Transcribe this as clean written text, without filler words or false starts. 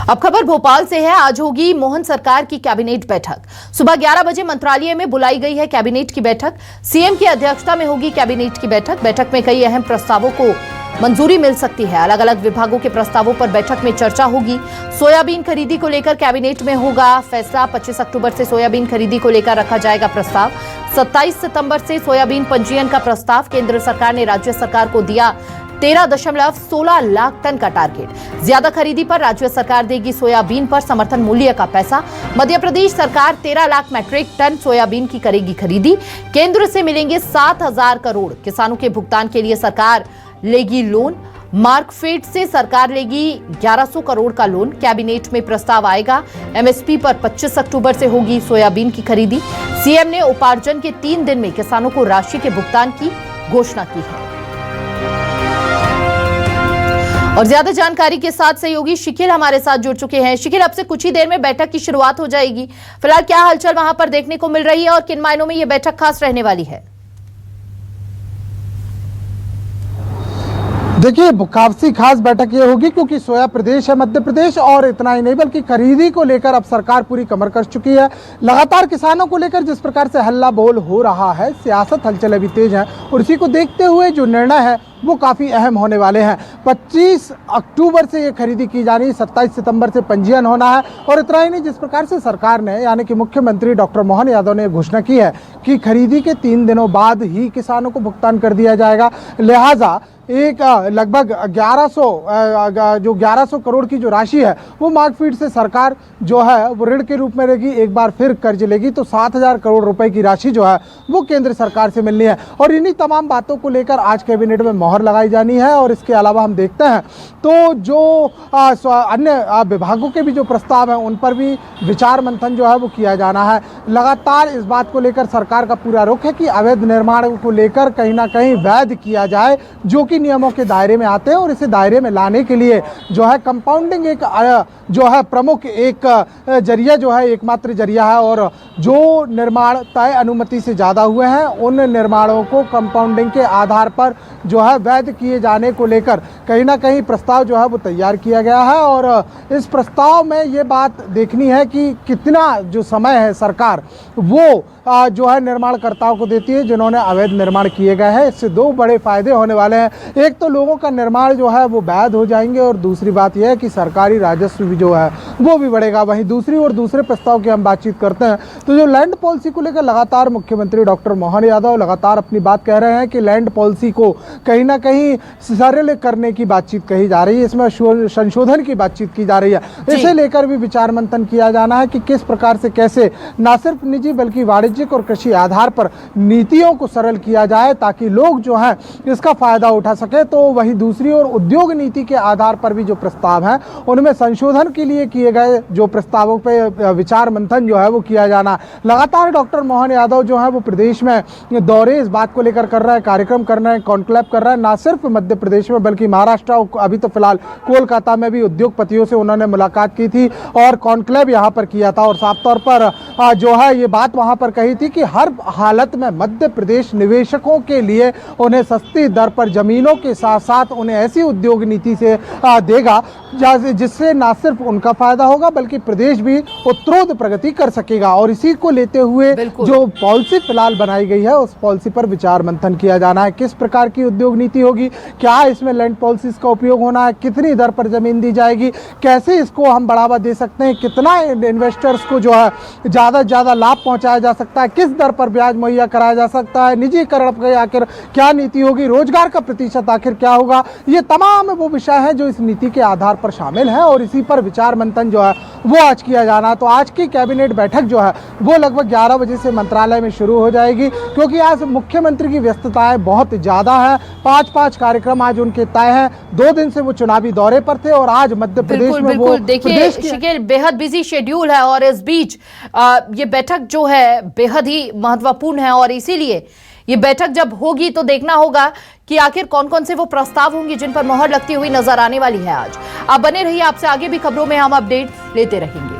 अब खबर भोपाल से है। आज होगी मोहन सरकार की कैबिनेट बैठक। सुबह 11 बजे मंत्रालय में बुलाई गई है कैबिनेट की बैठक। सीएम की अध्यक्षता में होगी कैबिनेट की बैठक। बैठक में कई अहम प्रस्तावों को मंजूरी मिल सकती है। अलग अलग विभागों के प्रस्तावों पर बैठक में चर्चा होगी। सोयाबीन खरीदी को लेकर कैबिनेट में होगा फैसला। 25 अक्टूबर से सोयाबीन खरीदी को लेकर रखा जाएगा प्रस्ताव। 27 सितंबर से सोयाबीन पंजीयन का प्रस्ताव। केंद्र सरकार ने राज्य सरकार को दिया 13.16 लाख टन का टारगेट। ज्यादा खरीदी पर राज्य सरकार देगी सोयाबीन पर समर्थन मूल्य का पैसा। मध्य प्रदेश सरकार 13 लाख मैट्रिक टन सोयाबीन की करेगी खरीदी। केंद्र से मिलेंगे 7,000 करोड़। किसानों के भुगतान के लिए सरकार लेगी लोन। मार्कफेड से सरकार लेगी 1100 करोड़ का लोन। कैबिनेट में प्रस्ताव आएगा। एमएसपी पर 25 अक्टूबर से होगी सोयाबीन की खरीदी। सीएम ने उपार्जन के 3 दिन में किसानों को राशि के भुगतान की घोषणा की है। और ज्यादा जानकारी के साथ सहयोगी शिकिल हमारे साथ जुड़ चुके हैं। शिकिल, अब से कुछ ही देर में बैठक की शुरुआत हो जाएगी। फिलहाल क्या हलचल वहां पर देखने को मिल रही है और किन मायनों में यह बैठक खास रहने वाली है? देखिए, काफी खास बैठक ये होगी क्योंकि सोया प्रदेश है मध्य प्रदेश, और इतना ही नहीं बल्कि खरीदी को लेकर अब सरकार पूरी कमर कस चुकी है। लगातार किसानों को लेकर जिस प्रकार से हल्ला बोल हो रहा है, सियासत हलचल अभी तेज है, और इसी को देखते हुए जो निर्णय है वो काफ़ी अहम होने वाले हैं। 25 अक्टूबर से ये खरीदी की जानी, 27 सितंबर से पंजीयन होना है। और इतना ही नहीं, जिस प्रकार से सरकार ने यानी कि मुख्यमंत्री डॉक्टर मोहन यादव ने घोषणा की है कि खरीदी के 3 दिनों बाद ही किसानों को भुगतान कर दिया जाएगा। लिहाजा एक लगभग 1100 करोड़ की जो राशि है वो मार्कफेड से सरकार जो है वो ऋण के रूप में लेगी। एक बार फिर कर्ज लेगी तो 7,000 करोड़ रुपए की राशि जो है वो केंद्र सरकार से मिलनी है। और इन्हीं तमाम बातों को लेकर आज कैबिनेट में मोहर लगाई जानी है। और इसके अलावा हम देखते हैं तो जो अन्य विभागों के भी जो प्रस्ताव हैं उन पर भी विचार मंथन जो है वो किया जाना है। लगातार इस बात को लेकर सरकार का पूरा रुख है कि अवैध निर्माण को लेकर कहीं ना कहीं वैध किया जाए, जो कि नियमों के दायरे में आते हैं। और इसे दायरे में लाने के लिए जो है कंपाउंडिंग एक जो है प्रमुख एक जरिया जो है एकमात्र जरिया है। और जो निर्माण तय अनुमति से ज़्यादा हुए हैं उन निर्माणों को कंपाउंडिंग के आधार पर जो है वैध किए जाने को लेकर कहीं ना कहीं प्रस्ताव जो है वो तैयार किया गया है। और इस प्रस्ताव में ये बात देखनी है कि कितना जो समय है सरकार वो जो है निर्माणकर्ताओं को देती है जिन्होंने अवैध निर्माण किए गए हैं। इससे 2 बड़े फायदे होने वाले हैं। एक तो लोगों का निर्माण जो है वो वैध हो जाएंगे, और दूसरी बात यह है कि सरकारी राजस्व भी जो है वो भी बढ़ेगा। वहीं दूसरी और दूसरे प्रस्ताव की हम बातचीत करते हैं तो जो लैंड पॉलिसी को लेकर लगातार मुख्यमंत्री डॉक्टर मोहन यादव लगातार अपनी बात कह रहे हैं कि लैंड पॉलिसी को कहीं ना कहीं सरल करने की बातचीत कही जा रही है, इसमें संशोधन की बातचीत की जा रही है। इसे लेकर भी विचार मंथन किया जाना है कि किस प्रकार से कैसे न सिर्फ निजी बल्कि वाणिज्यिक और कृषि आधार पर नीतियों को सरल किया जाए ताकि लोग जो है इसका फायदा उठा सके। तो वहीं दूसरी ओर उद्योग नीति के आधार पर भी जो प्रस्ताव हैं उनमें संशोधन के लिए किए गए जो प्रस्तावों पे विचार मंथन जो है वो किया जाना। लगातार डॉक्टर मोहन यादव जो है वो प्रदेश में दौरे इस बात को लेकर कर रहा है, कार्यक्रम कर रहे हैं, कॉन्क्लेव कर रहा है, ना सिर्फ मध्य प्रदेश में बल्कि महाराष्ट्र और अभी तो फिलहाल कोलकाता में भी उद्योगपतियों से उन्होंने मुलाकात की थी और कॉन्क्लेव यहाँ पर किया था। और साफ तौर पर जो है ये बात वहाँ पर कही थी कि हर हालत में मध्य प्रदेश निवेशकों के लिए उन्हें सस्ती दर पर जमीनों के साथ साथ उन्हें ऐसी उद्योग नीति से देगा जिससे न सिर्फ उनका फायदा होगा बल्कि प्रदेश भी उत्तरोत्तर प्रगति कर सकेगा। और इसी को लेते हुए जो पॉलिसी फिलहाल बनाई गई है उस पॉलिसी पर विचार मंथन किया जाना है। किस प्रकार की उद्योग नीति होगी, क्या इसमें लैंड पॉलिसीज का उपयोग होना है, कितनी दर पर जमीन दी जाएगी, कैसे इसको हम बढ़ावा दे सकते हैं, कितना इन्वेस्टर्स को जो है ज़्यादा से ज़्यादा लाभ पहुँचाया जा सकता है, किस दर पर ब्याज मुहैया कराया जा सकता है, निजीकरण की आखिर क्या नीति होगी, रोजगार का प्रतिशत आखिर क्या होगा। ये तमाम वो विषय हैं जो इस नीति के आधार पर शामिल है और इसी पर विचार मंथन जो है वो आज किया जाना। तो आज की कैबिनेट बैठक जो है वो लगभग 11 बजे से मंत्रालय में शुरू हो जाएगी क्योंकि आज मुख्यमंत्री की व्यस्तताएं बहुत ज़्यादा है। 5-5 कार्यक्रम आज उनके तय हैं। 2 दिन से वो चुनावी दौरे पर थे और आज मध्य प्रदेश में वो देखिए शिकिल बेहद बिजी शेड्यूल है और इस बीच ये बैठक जो है बेहद ही महत्वपूर्ण है और इसीलिए ये बैठक जब होगी तो देखना होगा कि आखिर कौन कौन से वो प्रस्ताव होंगे जिन पर मोहर लगती हुई नजर आने वाली है। आज आप बने रहिए, आपसे आगे भी खबरों में हम अपडेट लेते रहेंगे।